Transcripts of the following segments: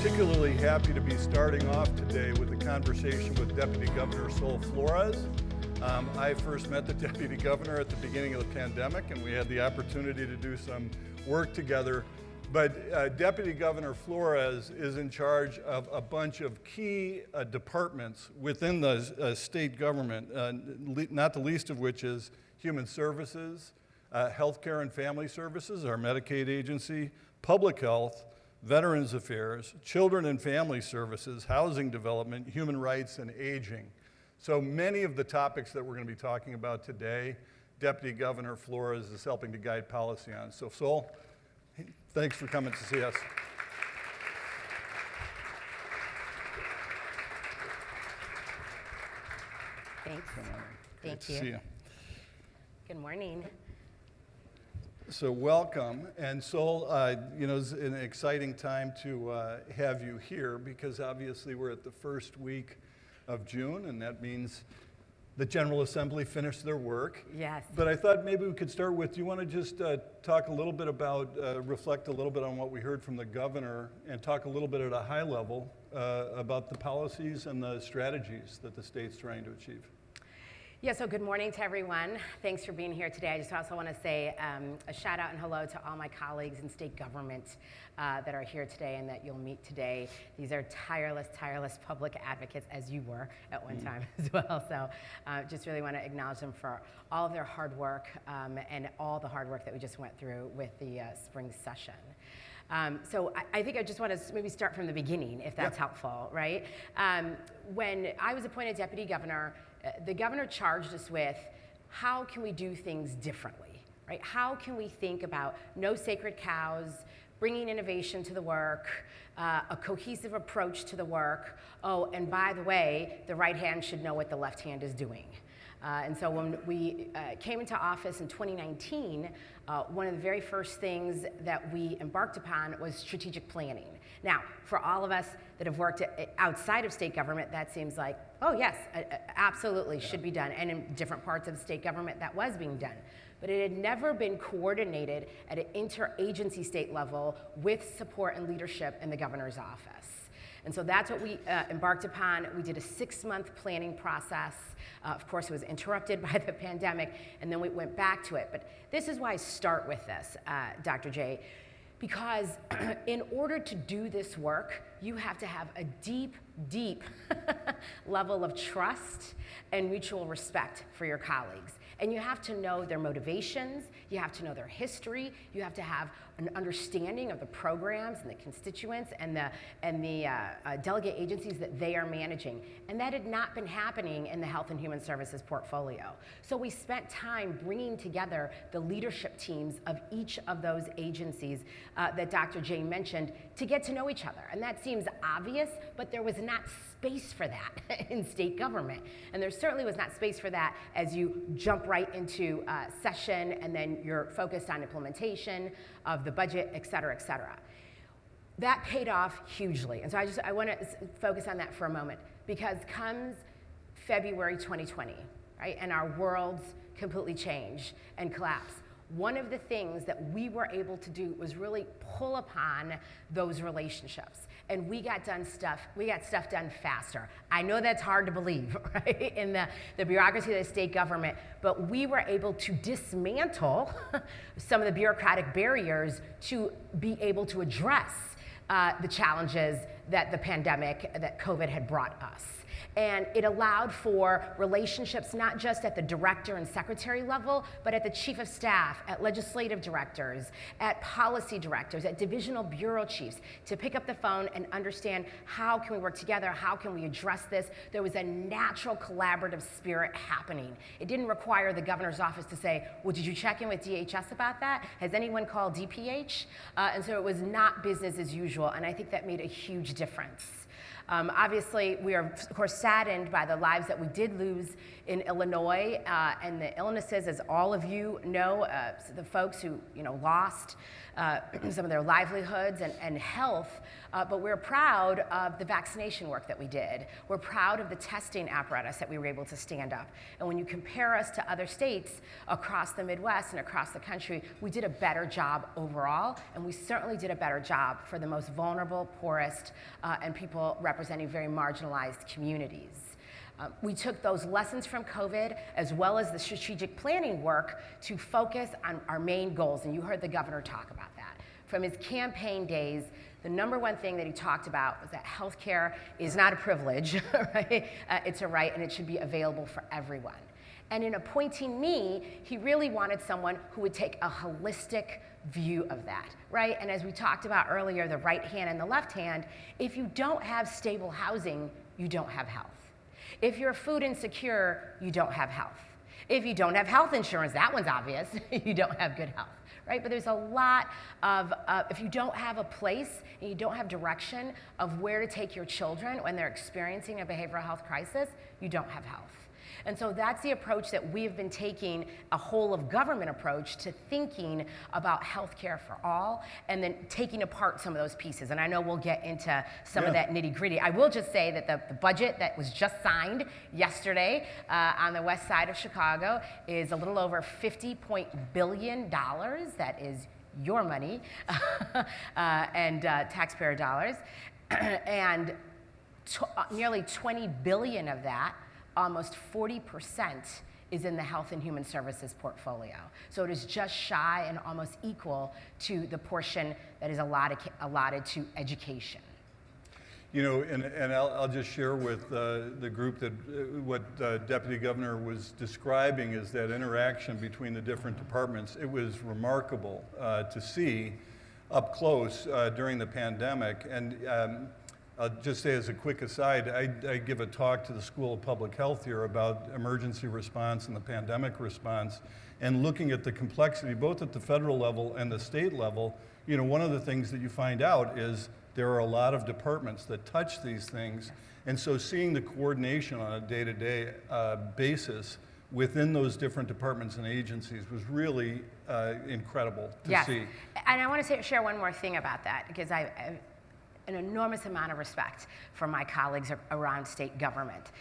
particularly happy to be starting off today with a conversation with Deputy Governor Sol Flores. I first met the Deputy Governor at the beginning of the pandemic, and we had the opportunity to do some work together. But Deputy Governor Flores is in charge of a bunch of key departments within the state government, not the least of which is Human Services, Healthcare and Family Services, our Medicaid agency, Public Health, Veterans Affairs, Children and Family Services, Housing Development, Human Rights, and Aging. So many of the topics that we're going to be talking about today, Deputy Governor Flores is helping to guide policy on. So Sol, thanks for coming to see us. Thanks. Thank you. See you. Good morning. So welcome, and Sol, it's an exciting time to have you here because obviously we're at the first week of June, and that means the General Assembly finished their work. Yes. But I thought maybe we could start with, do you want to just talk a little bit about, reflect a little bit on what we heard from the governor and talk a little bit at a high level about the policies and the strategies that the state's trying to achieve? Yeah, so good morning to everyone. Thanks for being here today. I just also want to say a shout out and hello to all my colleagues in state government that are here today and that you'll meet today. These are tireless public advocates, as you were at one time as well. So just really want to acknowledge them for all of their hard work and all the hard work that we just went through with the spring session. So I think I just want to maybe start from the beginning, if that's helpful, right? When I was appointed deputy governor, the governor charged us with how can we do things differently, right? How can we think about no sacred cows, bringing innovation to the work, a cohesive approach to the work. Oh, and by the way, the right hand should know what the left hand is doing. And so when we came into office in 2019, one of the very first things that we embarked upon was strategic planning. Now, for all of us that have worked outside of state government, that seems like, oh yes, absolutely should be done. And in different parts of state government, that was being done. But it had never been coordinated at an interagency state level with support and leadership in the governor's office. And so that's what we embarked upon. We did a 6-month planning process. Of course, it was interrupted by the pandemic, and then we went back to it. But this is why I start with this, Dr. Jay, because in order to do this work, you have to have a deep level of trust and mutual respect for your colleagues. And you have to know their motivations, you have to know their history, you have to have an understanding of the programs and the constituents and the delegate agencies that they are managing. And that had not been happening in the Health and Human Services portfolio. So we spent time bringing together the leadership teams of each of those agencies that Dr. Jay mentioned to get to know each other. And that seems obvious, but there was not space for that in state government. And there certainly was not space for that as you jump right into session and then you're focused on implementation of the budget, et cetera, et cetera. That paid off hugely. And so I want to focus on that for a moment because comes February 2020, right? And our worlds completely change and collapse. One of the things that we were able to do was really pull upon those relationships. And we got stuff done faster. I know that's hard to believe, right, in the bureaucracy of the state government, but we were able to dismantle some of the bureaucratic barriers to be able to address the challenges that the pandemic, that COVID had brought us. And it allowed for relationships not just at the director and secretary level, but at the chief of staff, at legislative directors, at policy directors, at divisional bureau chiefs, to pick up the phone and understand how can we work together, how can we address this. There was a natural collaborative spirit happening. It didn't require the governor's office to say, well, did you check in with DHS about that? Has anyone called DPH? And so it was not business as usual, and I think that made a huge difference. Obviously, we are, of course, saddened by the lives that we did lose in Illinois and the illnesses, as all of you know, the folks who lost some of their livelihoods and health. But we're proud of the vaccination work that we did. We're proud of the testing apparatus that we were able to stand up. And when you compare us to other states across the Midwest and across the country, we did a better job overall, and we certainly did a better job for the most vulnerable, poorest, and people representing very marginalized communities. We took those lessons from COVID as well as the strategic planning work to focus on our main goals, and you heard the governor talk about that. From his campaign days, the number one thing that he talked about was that healthcare is not a privilege, right? It's a right, and it should be available for everyone. And in appointing me, he really wanted someone who would take a holistic view of that, right? And as we talked about earlier, the right hand and the left hand, if you don't have stable housing, you don't have health. If you're food insecure, you don't have health. If you don't have health insurance, that one's obvious, you don't have good health, right? But there's a lot of, if you don't have a place and you don't have direction of where to take your children when they're experiencing a behavioral health crisis, you don't have health. And so that's the approach that we've been taking, a whole of government approach to thinking about healthcare for all, and then taking apart some of those pieces. And I know we'll get into some of that nitty gritty. I will just say that the budget that was just signed yesterday on the west side of Chicago is a little over $50 billion. That is your money and taxpayer dollars. And nearly 20 billion of that, almost 40%, is in the Health and Human Services portfolio. So it is just shy and almost equal to the portion that is allotted to education. You know, and I'll just share with the group that what Deputy Governor was describing is that interaction between the different departments. It was remarkable to see up close during the pandemic. And I'll just say as a quick aside, I give a talk to the School of Public Health here about emergency response and the pandemic response, and looking at the complexity both at the federal level and the state level. You know, one of the things that you find out is there are a lot of departments that touch these things, and so seeing the coordination on a day-to-day basis within those different departments and agencies was really incredible to see. And I want to share one more thing about that, because I an enormous amount of respect for my colleagues around state government.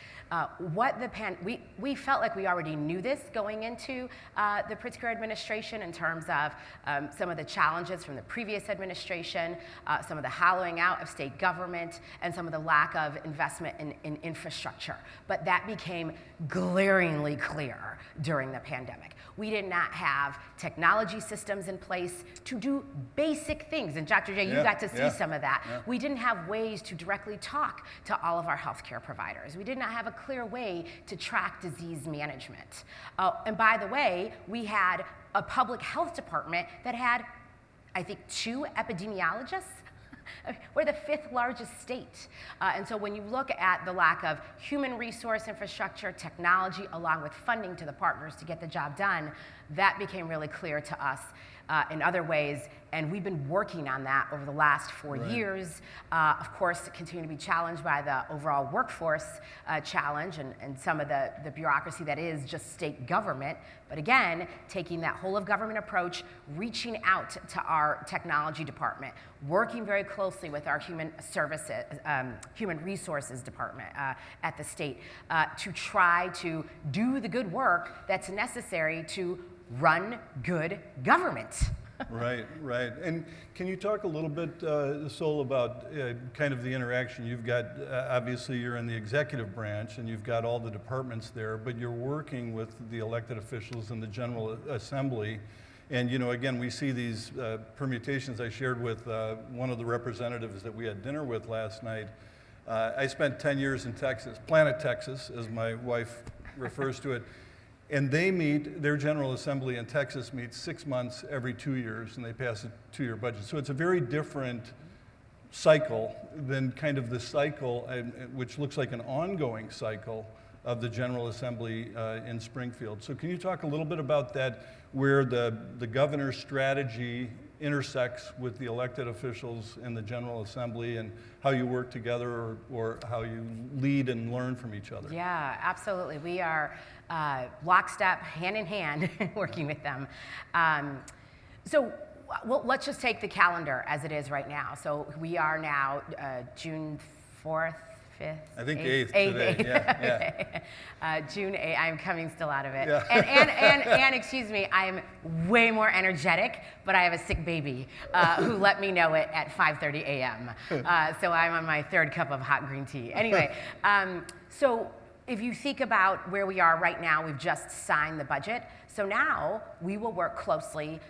We felt like we already knew this going into the Pritzker administration in terms of some of the challenges from the previous administration, some of the hollowing out of state government, and some of the lack of investment in infrastructure. But that became glaringly clear during the pandemic. We did not have technology systems in place to do basic things. And Dr. Jay, you got to see some of that. We didn't have ways to directly talk to all of our healthcare providers. We did not have a clear way to track disease management. And by the way, we had a public health department that had, I think, 2 epidemiologists. We're the 5th largest state. And so when you look at the lack of human resource infrastructure, technology, along with funding to the partners to get the job done, that became really clear to us in other ways. And we've been working on that over the last 4 years. Of course, continue to be challenged by the overall workforce challenge and some of the bureaucracy that is just state government. But again, taking that whole of government approach, reaching out to our technology department, working very closely with our human resources department at the state to try to do the good work that's necessary to run good government. Right. And can you talk a little bit, Sol, about kind of the interaction you've got? Obviously, you're in the executive branch and you've got all the departments there, but you're working with the elected officials in the General Assembly. And, you know, again, we see these permutations. I shared with one of the representatives that we had dinner with last night. I spent 10 years in Texas, Planet Texas, as my wife refers to it. And they meet, their General Assembly in Texas meets 6 months every 2 years, and they pass a 2-year budget. So it's a very different cycle than kind of the cycle, which looks like an ongoing cycle of the General Assembly in Springfield. So can you talk a little bit about that, where the governor's strategy intersects with the elected officials in the General Assembly, and how you work together, or how you lead and learn from each other. Yeah, absolutely. We are lockstep, hand in hand, working with them. Well, let's just take the calendar as it is right now. So we are now June 4th, 5th? I think 8th today, 8th. yeah. June 8th, I'm coming still out of it. Yeah. And excuse me, I'm way more energetic, but I have a sick baby who let me know it at 5:30 a.m. So I'm on my 3rd cup of hot green tea. Anyway, so if you think about where we are right now, we've just signed the budget. So now we will work closely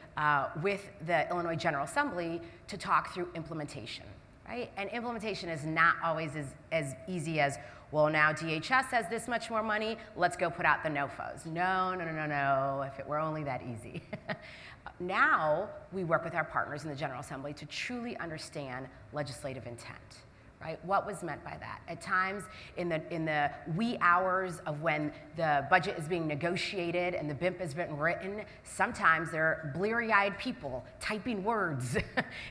with the Illinois General Assembly to talk through implementation, right? And implementation is not always as easy as, well, now DHS has this much more money, let's go put out the NOFOs. No, if it were only that easy. Now we work with our partners in the General Assembly to truly understand legislative intent. Right? What was meant by that? At times, in the wee hours of when the budget is being negotiated and the BIMP has been written, sometimes there are bleary-eyed people typing words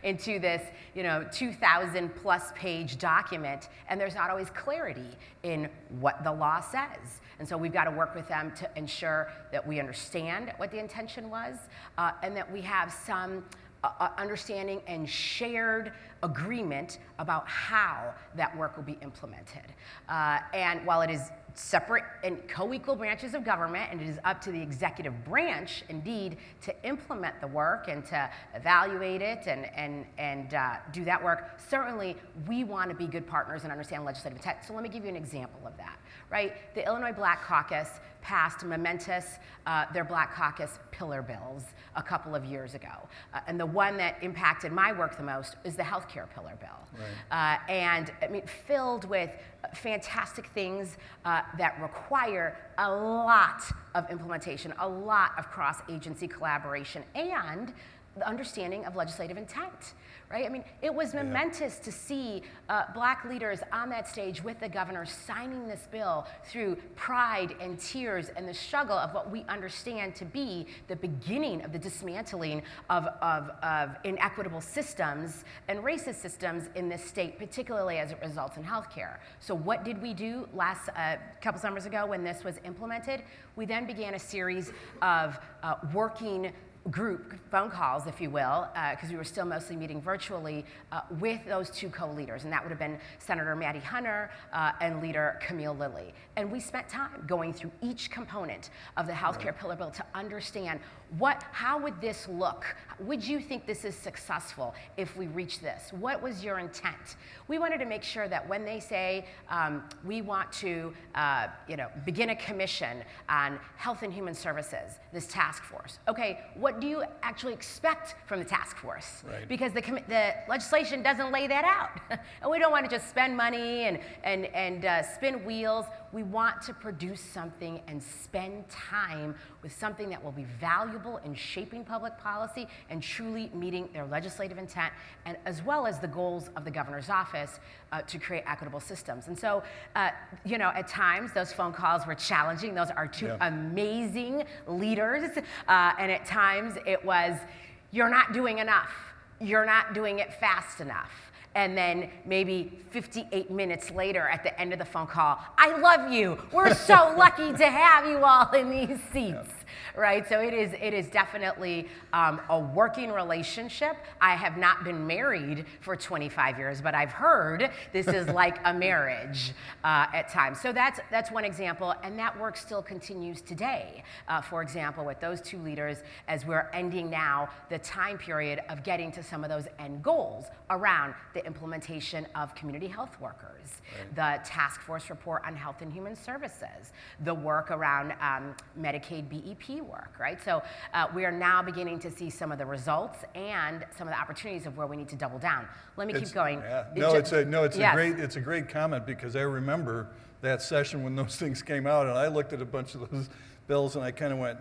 into this, 2,000+ page document, and there's not always clarity in what the law says. And so we've got to work with them to ensure that we understand what the intention was, and that we have some understanding and shared agreement about how that work will be implemented. And while it is separate and co-equal branches of government, and it is up to the executive branch, indeed, to implement the work and to evaluate it and do that work, certainly we want to be good partners and understand legislative intent. So let me give you an example of that, right? The Illinois Black Caucus passed their Black Caucus pillar bills a couple of years ago. And the one that impacted my work the most is the healthcare pillar bill. Right. And I mean, filled with fantastic things that require a lot of implementation, a lot of cross-agency collaboration, and the understanding of legislative intent. Right? I mean, it was momentous to see Black leaders on that stage with the governor signing this bill through pride and tears and the struggle of what we understand to be the beginning of the dismantling of inequitable systems and racist systems in this state, particularly as it results in healthcare. So what did we do last couple summers ago when this was implemented? We then began a series of working group phone calls, if you will, because we were still mostly meeting virtually with those two co-leaders, and that would have been Senator Maddie Hunter and Leader Camille Lilly. And we spent time going through each component of the healthcare pillar bill to understand how would this look? Would you think this is successful if we reach this? What was your intent? We wanted to make sure that when they say we want to begin a commission on health and human services, this task force, okay, what do you actually expect from the task force? Right. Because the legislation doesn't lay that out. And we don't want to just spend money and spin wheels. We want to produce something and spend time with something that will be valuable in shaping public policy and truly meeting their legislative intent, and as well as the goals of the governor's office to create equitable systems. And so, at times those phone calls were challenging. Those are two amazing leaders, and at times it was, you're not doing enough. You're not doing it fast enough. And then maybe 58 minutes later at the end of the phone call, I love you. We're so lucky to have you all in these seats. Right? So it is definitely a working relationship. I have not been married for 25 years, but I've heard this is like a marriage at times. So that's one example, and that work still continues today. For example, with those two leaders, as we're ending now the time period of getting to some of those end goals around the implementation of community health workers, the task force report on health and human services, the work around Medicaid BEP work, right? So we are now beginning to see some of the results and some of the opportunities of where we need to double down. Let me keep going. It's a great comment, because I remember that session when those things came out, and I looked at a bunch of those bills and I kind of went,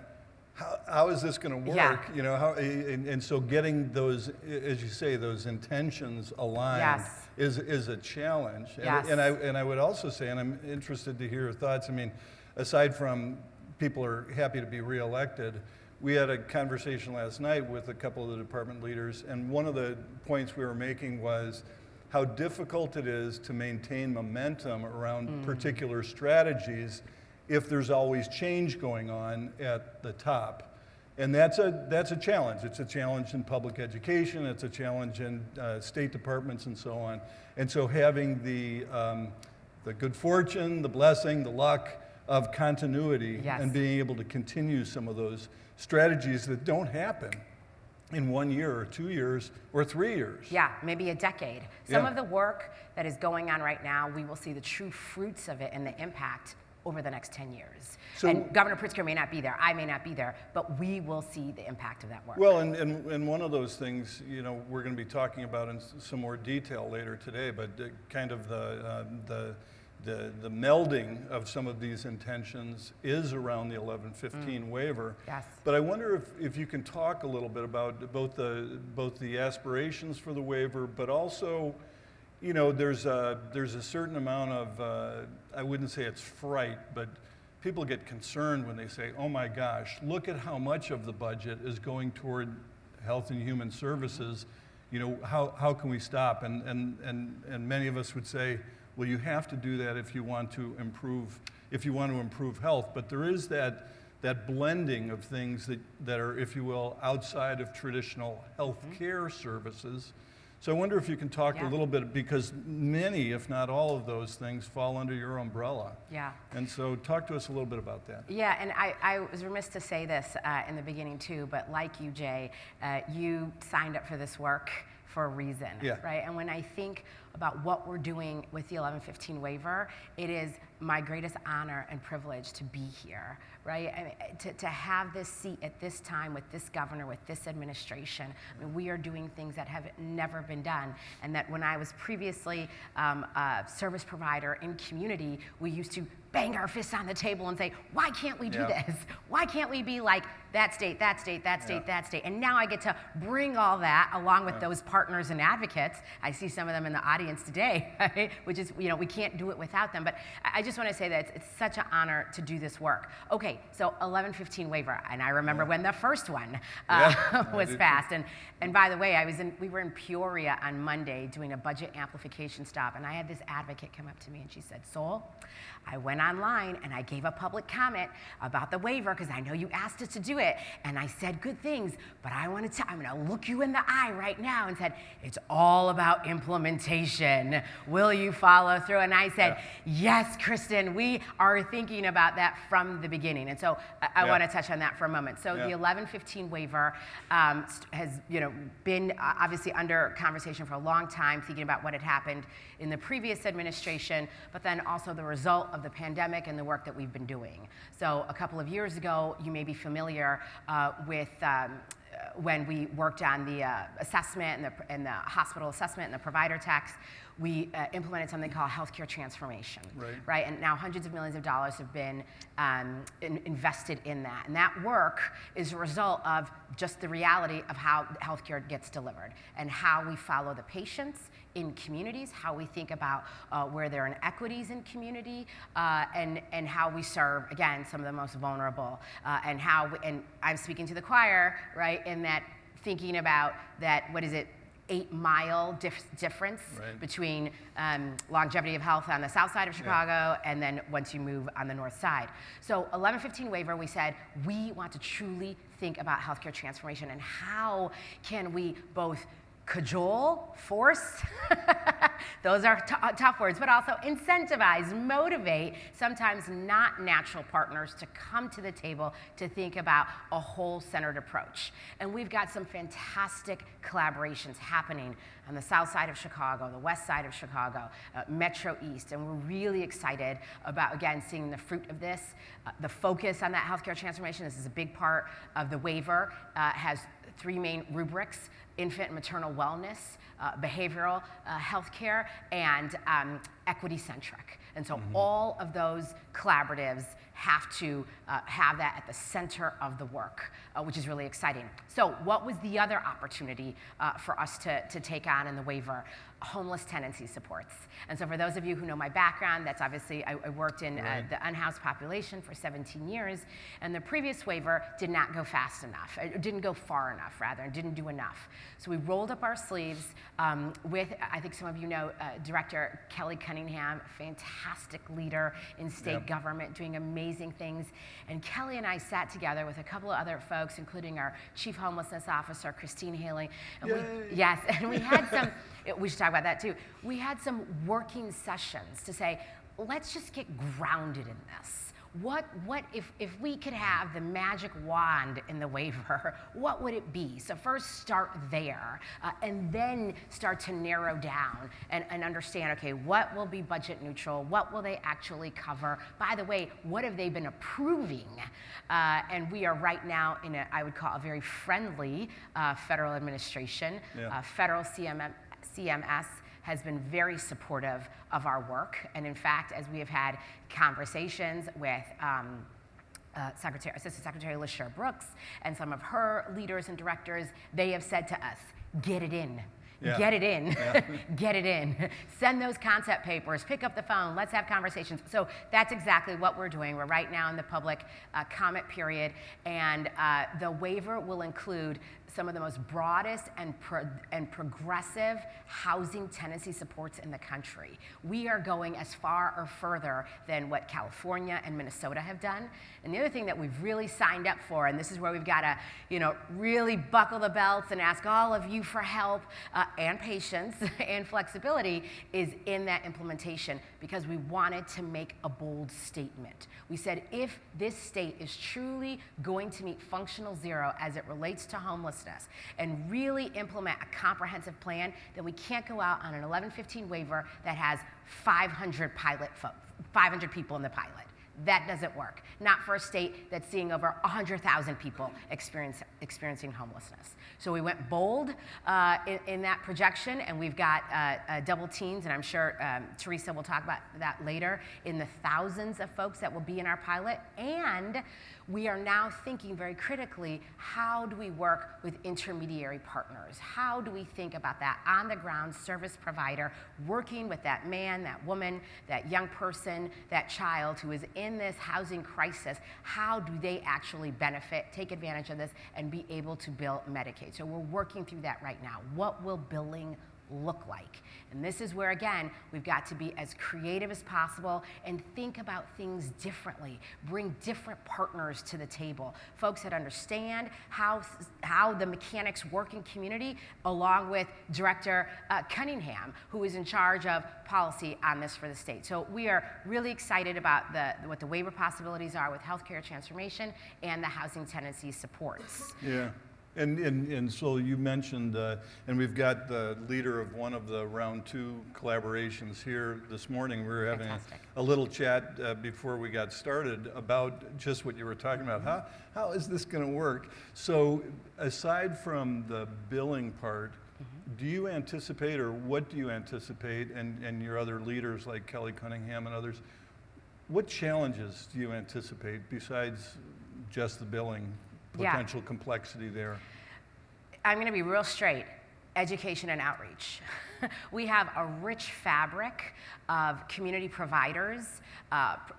how is this going to work? Yeah. And so getting those, as you say, those intentions aligned is a challenge. And I would also say, and I'm interested to hear your thoughts. I mean, aside from people are happy to be reelected, we had a conversation last night with a couple of the department leaders, and one of the points we were making was how difficult it is to maintain momentum around particular strategies if there's always change going on at the top. And that's a challenge. It's a challenge in public education, it's a challenge in state departments and so on. And so having the good fortune, the blessing, the luck of continuity, yes, and being able to continue some of those strategies that don't happen in 1 year or 2 years or 3 years. Yeah, maybe a decade. Some of the work that is going on right now, we will see the true fruits of it and the impact over the next 10 years. So, and Governor Pritzker may not be there, I may not be there, but we will see the impact of that work. Well, and one of those things, you know, we're going to be talking about in some more detail later today, but kind of the melding of some of these intentions is around the 1115 waiver. Yes. But I wonder if you can talk a little bit about both the aspirations for the waiver, but also, you know, there's a certain amount of, I wouldn't say it's fright, but people get concerned when they say, oh my gosh, look at how much of the budget is going toward health and human services. You know, how can we stop? And many of us would say, well, you have to do that if you want to improve health. But there is that blending of things that are, if you will, outside of traditional health care services. So I wonder if you can talk a little bit, because many, if not all of those things fall under your umbrella. Yeah. And so talk to us a little bit about that. Yeah, and I was remiss to say this in the beginning too, but like you, Jay, you signed up for this work for a reason, right? And when I think about what we're doing with the 1115 waiver, it is my greatest honor and privilege to be here, right? I mean, to have this seat at this time with this governor, with this administration. I mean, we are doing things that have never been done, and that when I was previously a service provider in community, we used to bang our fists on the table and say, why can't we do this? Why can't we be like that state, that state, that state, that state? And now I get to bring all that along with those partners and advocates. I see some of them in the audience today, right? Which is, you know, we can't do it without them. But I just want to say that it's such an honor to do this work. Okay, so 1115 waiver, and I remember when the first one was passed. And by the way, we were in Peoria on Monday doing a budget amplification stop, and I had this advocate come up to me and she said, Sol, I went online and I gave a public comment about the waiver because I know you asked us to do it, and I said good things, but I'm going to look you in the eye right now and said, it's all about implementation. Will you follow through? And I said, yes, Kristen, we are thinking about that from the beginning. And so I want to touch on that for a moment. So the 1115 waiver has, you know, been obviously under conversation for a long time, thinking about what had happened in the previous administration, but then also the result of the pandemic and the work that we've been doing. So a couple of years ago, you may be familiar with when we worked on the assessment and the hospital assessment and the provider tax, we implemented something called healthcare transformation, right? And now hundreds of millions of dollars have been invested in that. And that work is a result of just the reality of how healthcare gets delivered and how we follow the patients in communities, how we think about where there are inequities in community, and how we serve, again, some of the most vulnerable, and I'm speaking to the choir, right, in that thinking about that, 8-mile difference between longevity of health on the south side of Chicago and then once you move on the north side. So 1115 waiver, we said we want to truly think about healthcare transformation and how can we both cajole, force, those are tough words, but also incentivize, motivate, sometimes not natural partners to come to the table to think about a whole-centered approach. And we've got some fantastic collaborations happening on the south side of Chicago, the west side of Chicago, Metro East, and we're really excited about, again, seeing the fruit of this. The focus on that healthcare transformation, this is a big part of the waiver, has 3 main rubrics: infant and maternal wellness, behavioral health care, and equity-centric. And so all of those collaboratives have to have that at the center of the work, which is really exciting. So what was the other opportunity for us to take on in the waiver? Homeless tenancy supports. And so for those of you who know my background, that's obviously, I worked in the unhoused population for 17 years, and the previous waiver did not go fast enough, it didn't go far enough, rather, it didn't do enough. So we rolled up our sleeves with, I think some of you know, Director Kelly Cunningham, fantastic leader in state government, doing amazing things. And Kelly and I sat together with a couple of other folks, including our Chief Homelessness Officer, Christine Haley. And and we had some, we should talk about that too. We had some working sessions to say, let's just get grounded in this. What if we could have the magic wand in the waiver, what would it be? So first start there, and then start to narrow down and understand, okay, what will be budget neutral? What will they actually cover? By the way, what have they been approving? And we are right now in I would call a very friendly federal administration. Federal CMS has been very supportive of our work. And in fact, as we have had conversations with Assistant Secretary LaShare Brooks and some of her leaders and directors, they have said to us, get it in. Get it in, get it in. Send those concept papers, pick up the phone, let's have conversations. So that's exactly what we're doing. We're right now in the public comment period, and the waiver will include some of the most broadest and progressive housing tenancy supports in the country. We are going as far or further than what California and Minnesota have done. And the other thing that we've really signed up for, and this is where we've got to, really buckle the belts and ask all of you for help and patience and flexibility, is in that implementation, because we wanted to make a bold statement. We said, if this state is truly going to meet functional zero as it relates to homelessness and really implement a comprehensive plan, then we can't go out on an 1115 waiver that has 500 people in the pilot. That doesn't work. Not for a state that's seeing over 100,000 people experiencing homelessness. So we went bold in that projection, and we've got double teams, and I'm sure Teresa will talk about that later, in the thousands of folks that will be in our pilot. And we are now thinking very critically, how do we work with intermediary partners? How do we think about that on-the-ground service provider working with that man, that woman, that young person, that child who is in this housing crisis? How do they actually benefit, take advantage of this, and be able to bill Medicaid? So we're working through that right now. What will billing look like? And this is where, again, we've got to be as creative as possible and think about things differently, bring different partners to the table, folks that understand how the mechanics work in community, along with Director Cunningham, who is in charge of policy on this for the state. So we are really excited about what the waiver possibilities are with healthcare transformation and the housing tenancy supports. Yeah. And so you mentioned, and we've got the leader of one of the round 2 collaborations here this morning. We were having a little chat before we got started about just what you were talking about. How is this going to work? So aside from the billing part, do you anticipate, or what do you anticipate, and your other leaders like Kelly Cunningham and others, what challenges do you anticipate besides just the billing? Potential complexity there? I'm going to be real straight. Education and outreach. We have a rich fabric of community providers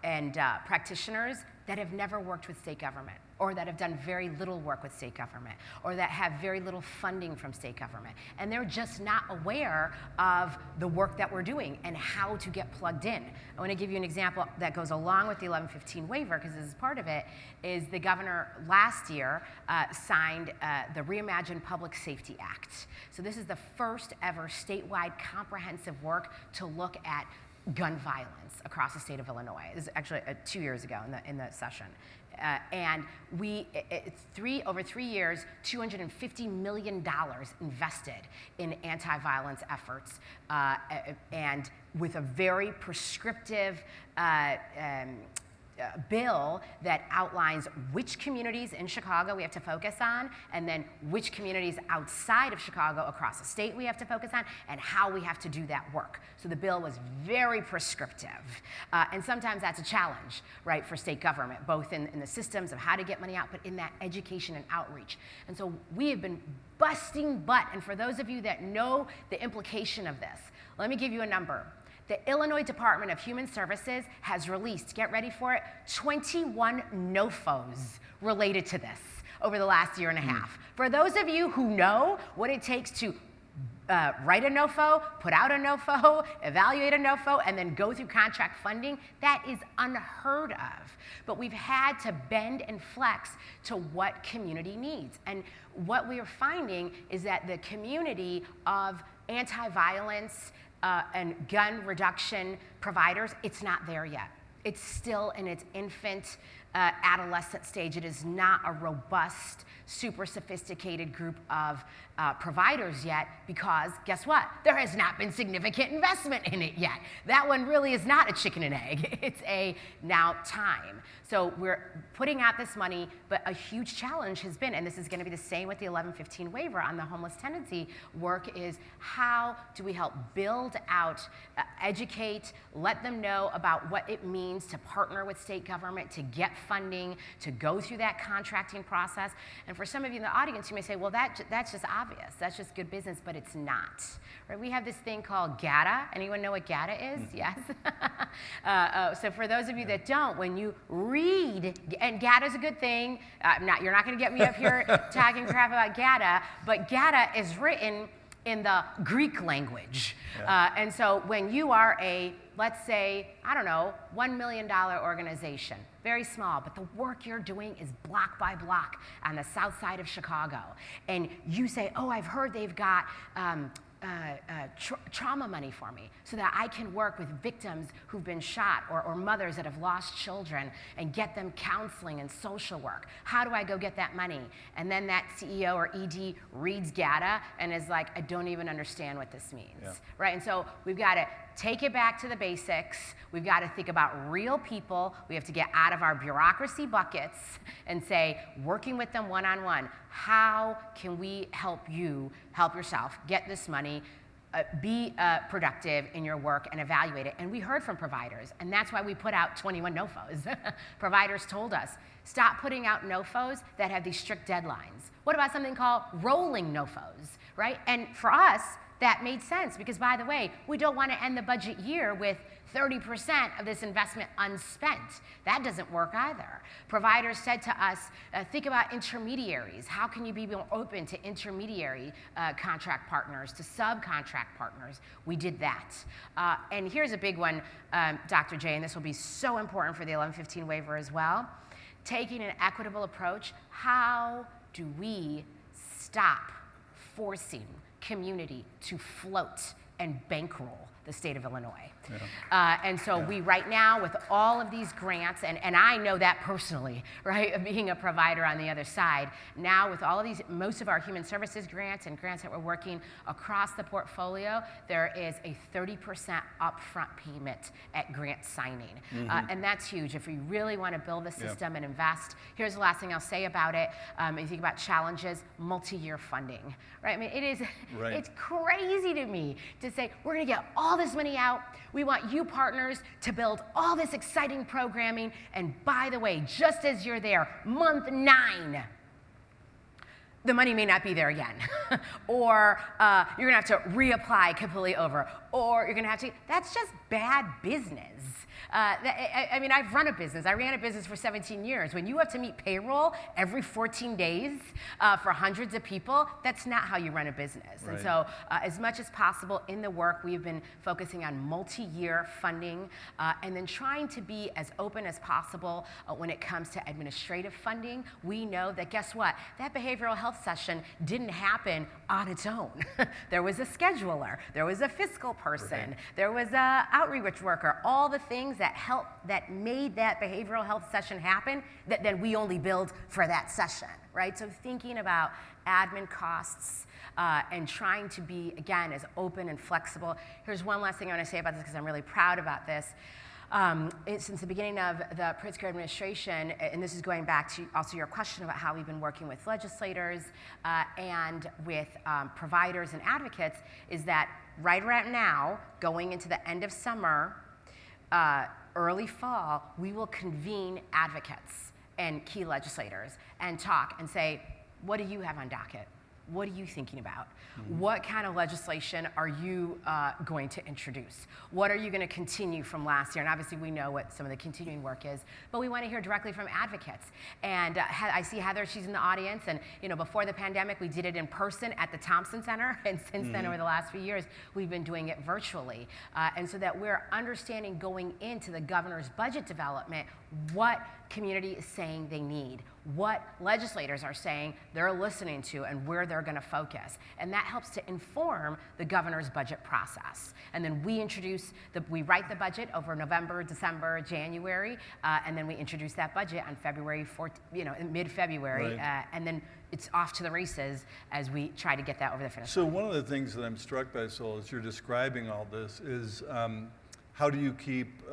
and practitioners that have never worked with state government, or that have done very little work with state government, or that have very little funding from state government. And they're just not aware of the work that we're doing and how to get plugged in. I want to give you an example that goes along with the 1115 waiver, because this is part of it, is the governor last year signed the Reimagined Public Safety Act. So this is the first ever statewide comprehensive work to look at gun violence across the state of Illinois. This is actually 2 years ago in the session. And it's over 3 years, $250 million invested in anti-violence efforts, and with a very prescriptive bill that outlines which communities in Chicago we have to focus on, and then which communities outside of Chicago across the state we have to focus on, and how we have to do that work. So the bill was very prescriptive. And sometimes that's a challenge, right, for state government, both in the systems of how to get money out, but in that education and outreach. And so we have been busting butt. And for those of you that know the implication of this, let me give you a number. The Illinois Department of Human Services has released, get ready for it, 21 NOFOs related to this over the last year and a half. For those of you who know what it takes to write a NOFO, put out a NOFO, evaluate a NOFO, and then go through contract funding, that is unheard of. But we've had to bend and flex to what community needs. And what we are finding is that the community of anti-violence and gun reduction providers, it's not there yet. It's still in its infant adolescent stage. It is not a robust, super sophisticated group of providers yet, because guess what? There has not been significant investment in it yet. That one really is not a chicken and egg. It's a now time. So we're putting out this money, but a huge challenge has been, and this is going to be the same with the 1115 waiver on the homeless tenancy work, is how do we help build out, educate, let them know about what it means to partner with state government, to get funding, to go through that contracting process. And for some of you in the audience, you may say, well, that's just obvious. That's just good business, but it's not. Right? We have this thing called GATA. Anyone know what GATA is? Yes? So for those of you that don't, when you read, and GATA is a good thing. You're not going to get me up here talking crap about GATA, but GATA is written in the Greek language. Yeah. And so when you are a, let's say, I don't know, $1 million organization, very small, but the work you're doing is block by block on the south side of Chicago, and you say, oh, I've heard they've got trauma money for me so that I can work with victims who've been shot or mothers that have lost children and get them counseling and social work. How do I go get that money? And then that CEO or ED reads GATA and is like, I don't even understand what this means, yeah. Right? And so we've got to take it back to the basics. We've got to think about real people. We have to get out of our bureaucracy buckets and say, working with them one-on-one, how can we help you help yourself get this money, be productive in your work, and evaluate it? And we heard from providers, and that's why we put out 21 NOFOs. Providers told us, stop putting out NOFOs that have these strict deadlines. What about something called rolling NOFOs, right? And for us, that made sense because, by the way, we don't want to end the budget year with 30% of this investment unspent. That doesn't work either. Providers said to us, think about intermediaries. How can you be more open to intermediary contract partners, to subcontract partners? We did that. And here's a big one, Dr. Jay, and this will be so important for the 1115 waiver as well. Taking an equitable approach, how do we stop forcing community to float and bankroll the state of Illinois? Yeah. And so we right now, with all of these grants, and I know that personally, right, being a provider on the other side, now with all of these, most of our human services grants and grants that we're working across the portfolio, there is a 30% upfront payment at grant signing. Mm-hmm. And that's huge. If we really want to build the system and invest, here's the last thing I'll say about it. If you think about challenges, multi-year funding, right? I mean, it is, right. It's crazy to me to say, we're going to get all this money out. We want you partners to build all this exciting programming. And by the way, just as you're there, month 9, the money may not be there again. Or you're going to have to reapply completely over. Or you're going to have to, that's just bad business. I mean, I've run a business. I ran a business for 17 years. When you have to meet payroll every 14 days for hundreds of people, that's not how you run a business. Right. And so as much as possible in the work, we've been focusing on multi-year funding and then trying to be as open as possible when it comes to administrative funding. We know that, guess what? That behavioral health session didn't happen on its own. There was a scheduler. There was a fiscal person. Right. There was an outreach worker. All the things that made that behavioral health session happen that then we only billed for that session, right? So thinking about admin costs and trying to be, again, as open and flexible. Here's one last thing I want to say about this because I'm really proud about this. Since the beginning of the Pritzker administration, and this is going back to also your question about how we've been working with legislators and with providers and advocates, is that right now, going into the end of summer, early fall, we will convene advocates and key legislators and talk and say, what do you have on docket? What are you thinking about? What kind of legislation are you going to introduce? What are you going to continue from last year? And obviously we know what some of the continuing work is, but we want to hear directly from advocates. And I see Heather, she's in the audience, and before the pandemic we did it in person at the Thompson Center, and since then over the last few years we've been doing it virtually. And so that we're understanding going into the governor's budget development what community is saying they need, what legislators are saying they're listening to, and where they're going to focus. And that helps to inform the governor's budget process. And then we write the budget over November, December, January, and then we introduce that budget on February 14th, mid-February, right. And then it's off to the races as we try to get that over the finish So line. one of the things that I'm struck by, Sol, as you're describing all this is how do you keep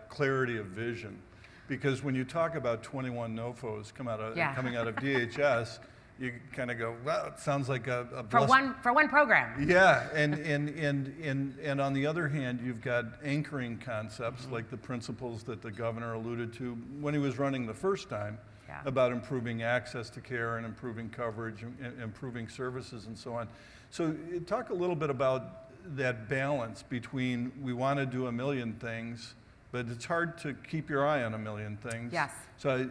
clarity of vision? Because when you talk about 21 NOFOs coming out of DHS, you kind of go, well, it sounds like a for one program. Yeah, and on the other hand, you've got anchoring concepts like the principles that the governor alluded to when he was running the first time about improving access to care and improving coverage, and improving services and so on. So talk a little bit about that balance between we want to do a million things, but it's hard to keep your eye on a million things. Yes. So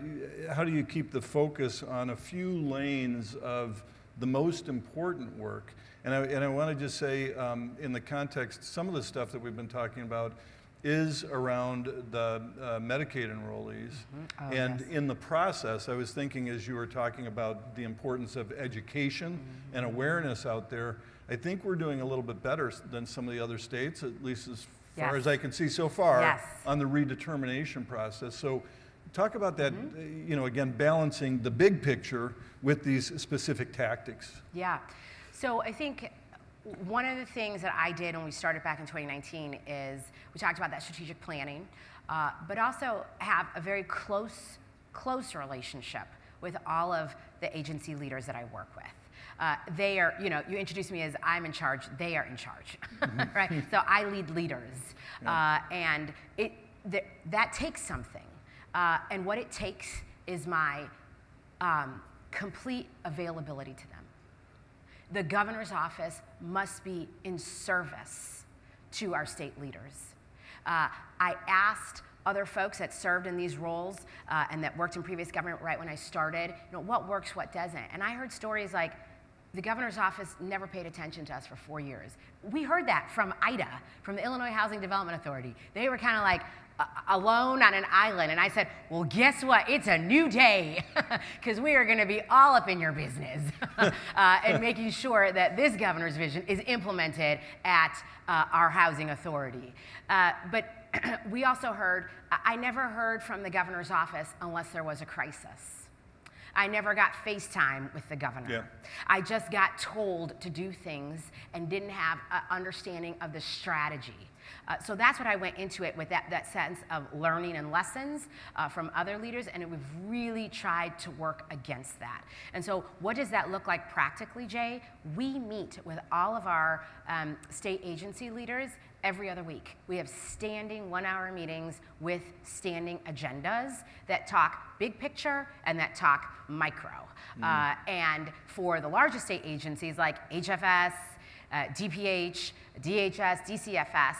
how do you keep the focus on a few lanes of the most important work? And I want to just say, in the context, some of the stuff that we've been talking about is around the Medicaid enrollees. And in the process, I was thinking as you were talking about the importance of education and awareness out there, I think we're doing a little bit better than some of the other states, at least as far as I can see so far, on the redetermination process. So talk about that, again, balancing the big picture with these specific tactics. Yeah. So I think one of the things that I did when we started back in 2019 is we talked about that strategic planning, but also have a very close relationship with all of the agency leaders that I work with. They are, you introduced me as I'm in charge, they are in charge, right? So I lead leaders, and that takes something. And what it takes is my complete availability to them. The governor's office must be in service to our state leaders. I asked other folks that served in these roles and that worked in previous government right when I started, what works, what doesn't. And I heard stories like, the governor's office never paid attention to us for 4 years. We heard that from IDA, from the Illinois Housing Development Authority. They were kind of like alone on an island. And I said, well, guess what? It's a new day, because we are going to be all up in your business and making sure that this governor's vision is implemented at our housing authority. But we also heard, I never heard from the governor's office unless there was a crisis. I never got FaceTime with the governor. Yeah. I just got told to do things and didn't have an understanding of the strategy. So that's what I went into it with, that sense of learning and lessons from other leaders, and we've really tried to work against that. And so what does that look like practically, Jay? We meet with all of our state agency leaders every other week. We have standing 1-hour meetings with standing agendas that talk big picture and that talk micro. And for the largest state agencies like HFS, DPH, DHS, DCFS,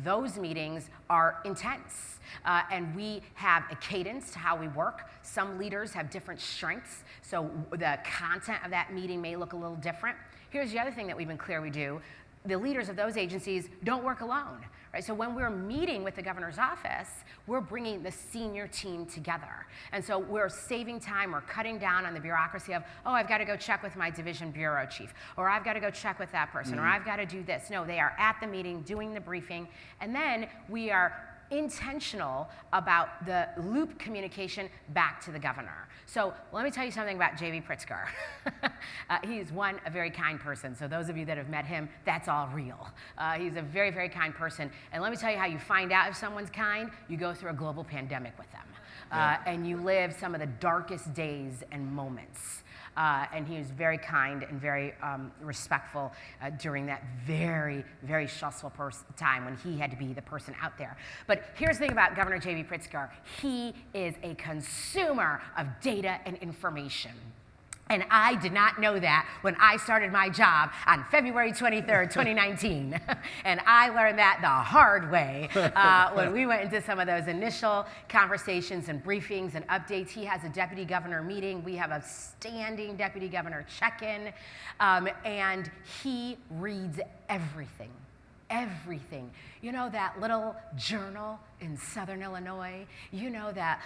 those meetings are intense. And we have a cadence to how we work. Some leaders have different strengths, so the content of that meeting may look a little different. Here's the other thing that we've been clear we do. The leaders of those agencies don't work alone, right? So when we're meeting with the governor's office, we're bringing the senior team together. And so we're saving time, we're cutting down on the bureaucracy of, oh, I've got to go check with my division bureau chief, or I've got to go check with that person, or I've got to do this. No, they are at the meeting, doing the briefing, and then we are intentional about the loop communication back to the governor. So let me tell you something about J.B. Pritzker. He's a very kind person. So those of you that have met him, that's all real. He's a very, very kind person. And let me tell you how you find out if someone's kind. You go through a global pandemic with them. And you live some of the darkest days and moments. And he was very kind and very respectful during that very, very stressful time when he had to be the person out there. But here's the thing about Governor J.B. Pritzker. He is a consumer of data and information. And I did not know that when I started my job on February 23rd, 2019. And I learned that the hard way when we went into some of those initial conversations and briefings and updates. He has a deputy governor meeting. We have a standing deputy governor check-in. And he reads everything. Everything. You know that little journal in Southern Illinois? You know that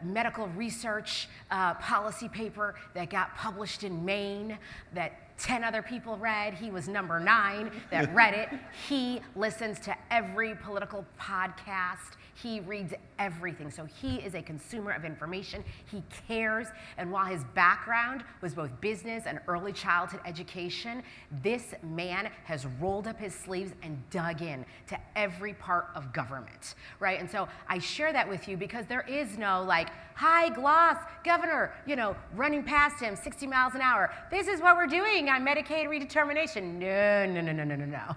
medical research policy paper that got published in Maine that 10 other people read? He was number 9 that read it. He listens to every political podcast. He reads everything. So he is a consumer of information. He cares. And while his background was both business and early childhood education, this man has rolled up his sleeves and dug in to every part of government, right? And so I share that with you because there is no like, high gloss governor, running past him 60 miles an hour. This is what we're doing on Medicaid redetermination. No.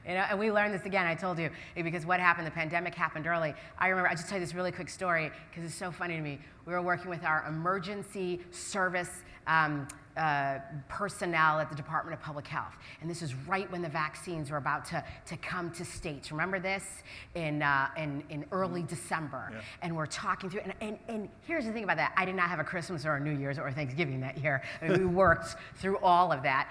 Yeah. And we learned this again, I told you, because what happened, the pandemic happened early. I remember, I'll just tell you this really quick story because it's so funny to me. We were working with our emergency service personnel at the Department of Public Health. And this is right when the vaccines were about to come to states. Remember this? In early December. Yeah. And we're talking through, and here's the thing about that. I did not have a Christmas or a New Year's or Thanksgiving that year. I mean, we worked through all of that.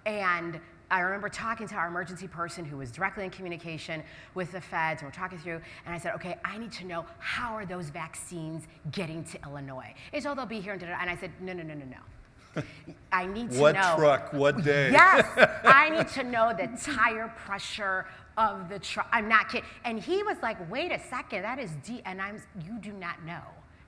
And I remember talking to our emergency person who was directly in communication with the feds, and we're talking through, and I said, okay, I need to know how are those vaccines getting to Illinois? It's all they'll be here, and I said, no. I need to know. What truck, what day? Yes, I need to know the tire pressure of the truck. I'm not kidding. And he was like, wait a second, that is you do not know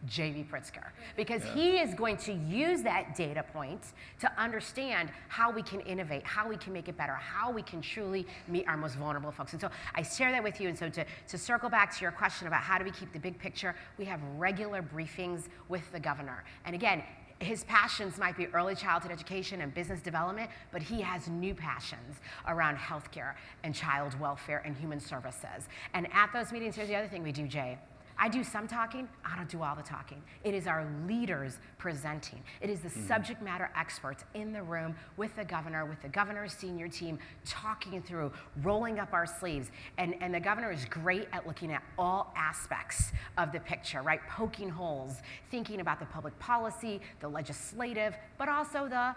J.B. Pritzker, because he is going to use that data point to understand how we can innovate, how we can make it better, how we can truly meet our most vulnerable folks. And so I share that with you. And so to circle back to your question about how do we keep the big picture, we have regular briefings with the governor. And again, his passions might be early childhood education and business development, but he has new passions around healthcare and child welfare and human services. And at those meetings, here's the other thing we do, Jay. I do some talking, I don't do all the talking. It is our leaders presenting. It is the subject matter experts in the room with the governor's senior team, talking through, rolling up our sleeves. And the governor is great at looking at all aspects of the picture, right? Poking holes, thinking about the public policy, the legislative, but also the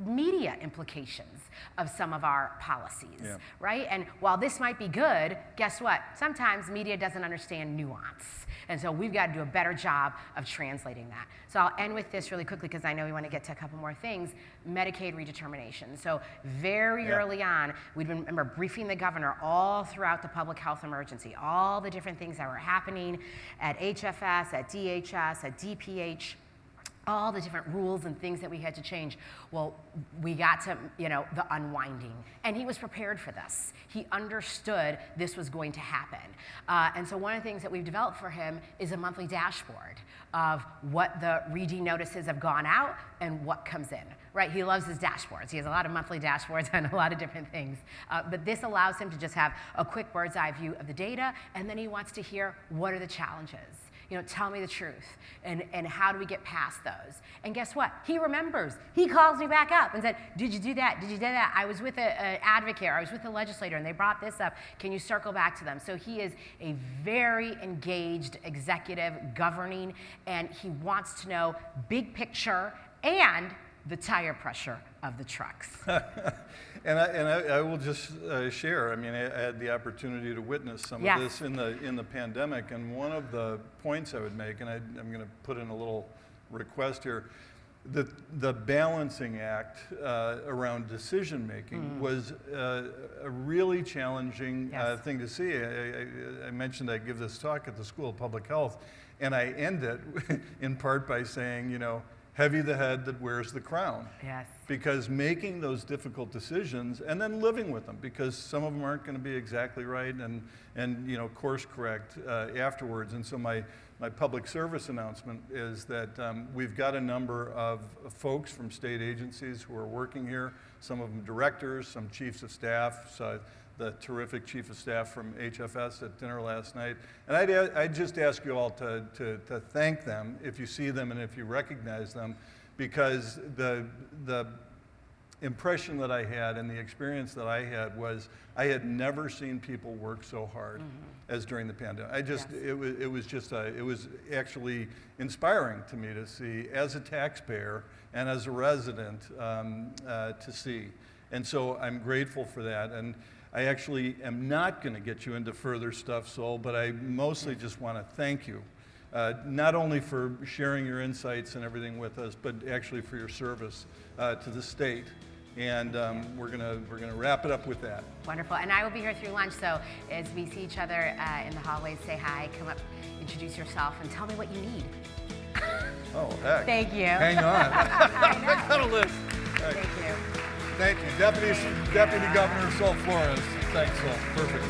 media implications of some of our policies, right? And while this might be good, guess what? Sometimes media doesn't understand nuance. And so we've got to do a better job of translating that. So I'll end with this really quickly because I know we want to get to a couple more things. Medicaid redetermination. So very early on, we'd been briefing the governor all throughout the public health emergency, all the different things that were happening at HFS, at DHS, at DPH, all the different rules and things that we had to change. Well, we got to, the unwinding. And he was prepared for this. He understood this was going to happen. And so one of the things that we've developed for him is a monthly dashboard of what the reading notices have gone out and what comes in, right? He loves his dashboards. He has a lot of monthly dashboards on a lot of different things. But this allows him to just have a quick bird's eye view of the data, and then he wants to hear what are the challenges. Tell me the truth, and how do we get past those? And guess what? He remembers. He calls me back up and said, did you do that? Did you do that? I was with an advocate, or I was with a legislator, and they brought this up. Can you circle back to them? So he is a very engaged executive governing, and he wants to know big picture and the tire pressure of the trucks. And I will just share. I mean, I had the opportunity to witness some of this in the pandemic, and one of the points I would make, and I'm going to put in a little request here. the balancing act around decision making was a really challenging Yes. thing to see. I mentioned I give this talk at the School of Public Health, and I end it in part by saying, you know, heavy the head that wears the crown. Yes. Because making those difficult decisions and then living with them, because some of them aren't going to be exactly right, and you know, course correct afterwards. And so my public service announcement is that we've got a number of folks from state agencies who are working here, some of them directors, some chiefs of staff, so the terrific chief of staff from HFS at dinner last night. And I'd just ask you all to thank them if you see them and if you recognize them, because the impression that I had and the experience that I had was I had never seen people work so hard as during the pandemic. It was actually inspiring to me to see as a taxpayer and as a resident to see. And so I'm grateful for that. And I actually am not going to get you into further stuff, Sol, but I mostly just want to thank you. Not only for sharing your insights and everything with us, but actually for your service to the state. And we're gonna wrap it up with that. Wonderful. And I will be here through lunch, so as we see each other in the hallways, say hi, come up, introduce yourself, and tell me what you need. Oh, heck. Thank you. Hang on. I got a list. Right. Thank you. Thank you. Deputy Governor Sol Flores. Thanks, Sol. Perfect.